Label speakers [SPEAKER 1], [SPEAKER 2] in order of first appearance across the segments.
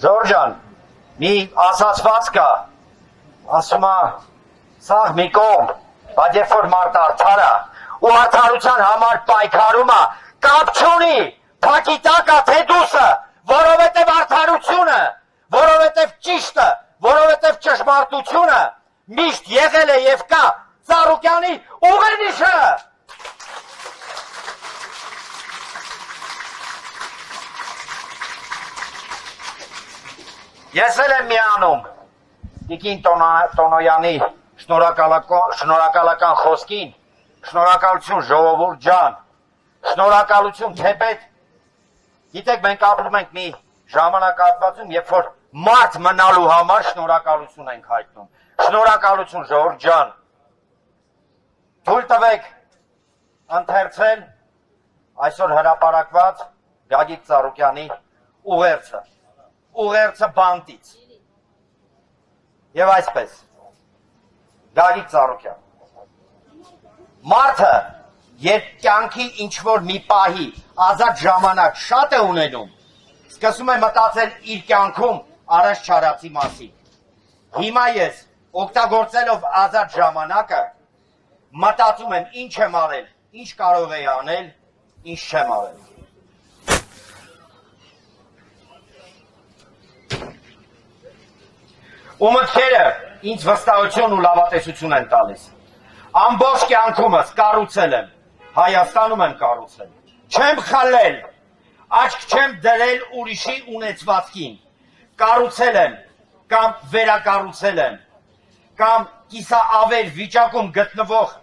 [SPEAKER 1] Ժորժան, մի ասացված կա, ասում է, սաղ մի կողմ, բայց երբ որ մարդ արդար է, ու արդարության համար պայքարում է, կապ չունի, փակի տակ է թե դուսը, որովհետև արդարությունը, որովհետև ճիշտը, որովհետև ճշմարտությունը միշտ եղել է և կա Ծառուկյանի ուղենիշը։ Ես էլ եմ միանում Տիկին Տոնոյանի շնորհակալական խոսքին, շնորհակալություն ժողովուրդ ջան, շնորհակալություն թեպետ, գիտեք մենք ապրում ենք մի ժամանակահատվածում, երբ որ մարդ մնալու համար շնորհակալություն ենք հայտնում, շնորհակալություն ժողովուրդ ջան, թույլ տվեք ընթերցել այսօր հրապարակված Գագիկ Ծառուկյանի ուղերձը բանտից և այսպես, Գագիկ Ծառուկյան, մարդը, երբ կյանքի ինչ-որ մի պահի ազատ ժամանակ շատ է ունենում, սկսում է մտածել իր կյանքում առաջ չարածի մասին։ Հիմա ես, օգտագործելով ազատ ժամանակը, մտածում եմ ինչ եմ արել, ինչ կարող էի անել, ինչ չեմ արել։ Ու մտքերը ինձ վստահություն ու լավատեսություն են տալիս։ Ամբողջ կյանքումս կառուցել եմ, Հայաստանում եմ կառուցել, չեմ խլել, աչք չեմ դրել ուրիշի ունեցվածքին, կառուցել եմ կամ վերակառուցել եմ, կամ կիսաավեր վիճակում գտնվող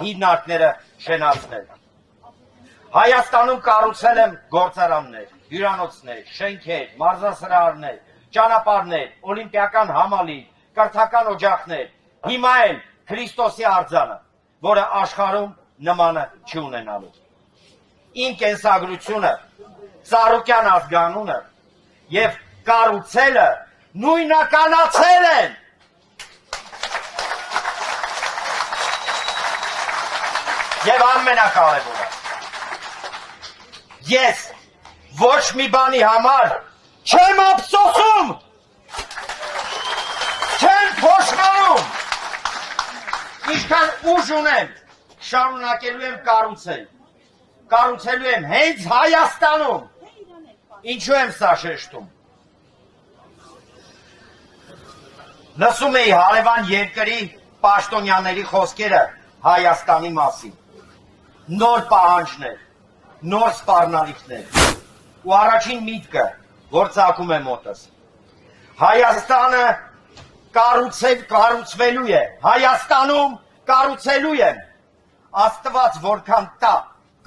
[SPEAKER 1] հիմնարկները շենացնել։ Հայաստանում կառուցել եմ գործարաններ, հյուրանոցներ, շենքեր, մարզասրահներ, ճանապարհներ, օլիմպիական համալիր, կրթական օջախներ, հիմա էլ Քրիստոսի արձանը, որը աշխարհում նմանը չի ունենալու։ Իմ կենսագրությունը, Ծառուկյան ազգանունը և կառուցելը նույնականացել են։ Եվ ամենակարևորը, ես ոչ մի բանի համար չեմ ափսոսում, չեմ փոշմանում, ինչքան ուժ ունեմ, շարունակելու եմ կառուցել, կառուցելու եմ հենց Հայաստանում, ինչու եմ սա շեշտում։ Լսում էի հարևան երկրի պաշտոնյաների խոսքերը Հայաստանի մասին, նոր պահանջներ, նոր սպառնալիքներ, ու առաջին միտքը, որ ծագում է մոտս, Հայաստանը կառուցվելու է, Հայաստանում կառուցելու եմ, Աստված որքան տա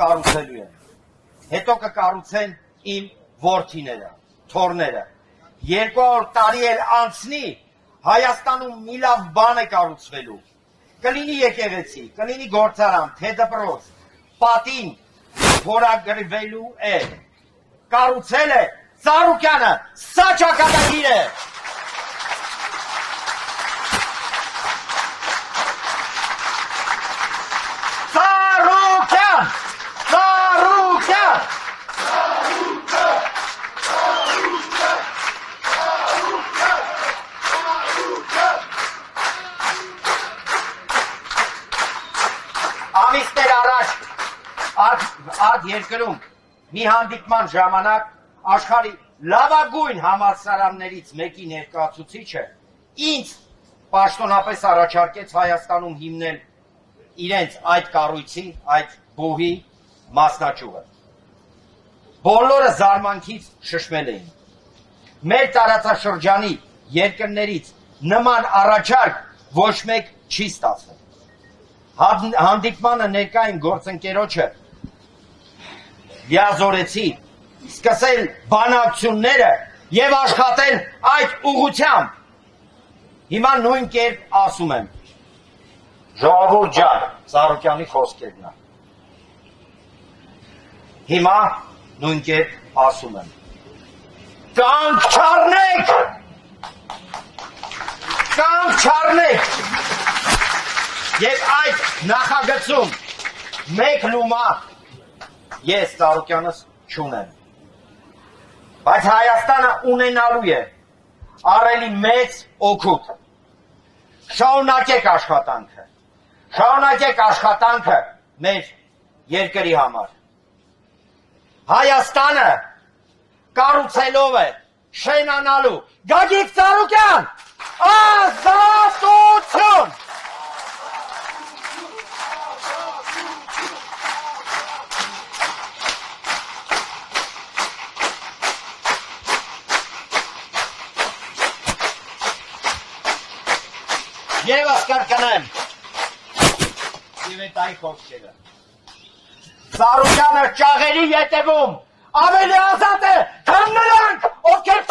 [SPEAKER 1] կառուցելու եմ, հետո կկառուցեն իմ որդիները, թոռները, 200 տարի էլ անցնի, Հայաստանում մի լավ բան է կառուցվելու, կլինի եկեղեցի, կլինի գործարան, թե դպրոց, պատին փորագրվելու է, կառուցել է Ծառուկյանը, սա ճակատագիր է։ Ծառուկյան, Ծառուկյան, ամիսներ առաջ արդ երկրում մի հանդիպման ժամանակ աշխարհի լավագույն համալսարաններից մեկի ներկայացուցիչը ինձ պաշտոնապես առաջարկեց Հայաստանում հիմնել իրենց այդ կառույցի, այդ բուհի մասնաճյուղը։ Բոլորը զարմանքից շշմել էին։ Մեր տարածաշրջանի երկրներից նման առաջարկ ոչ մեկ չի ստացվել։ Հանդիպմանը ներկային գործընկերոջը լիազորեցի սկսել բանակցությունները և աշխատել այդ ուղղությամբ։ Հիմա նույն կերպ ասում եմ, ժողովուրդ ջան, Ծառուկյանի խոսքերն են։ Հիմա նույն կերպ ասում եմ, կանգ չառնեք, կանգ չառնեք, և այդ նախագծում մեկ լումա ես Ծառուկյանս չունեմ։ Բայց Հայաստանը ունենալու է առելի մեծ օգուտ։ Շարունակեք աշխատանքը մեր երկրի համար։ Հայաստանը կառուցելով է շենանալու Գագիկ Ծառուկյան ազատություն։ Եվս կրկնեմ և էտ այ խոսքերը։ Ծառուկյանը ճաղերի ետևում ավելի ազատ է, քան նրանք, ովքեր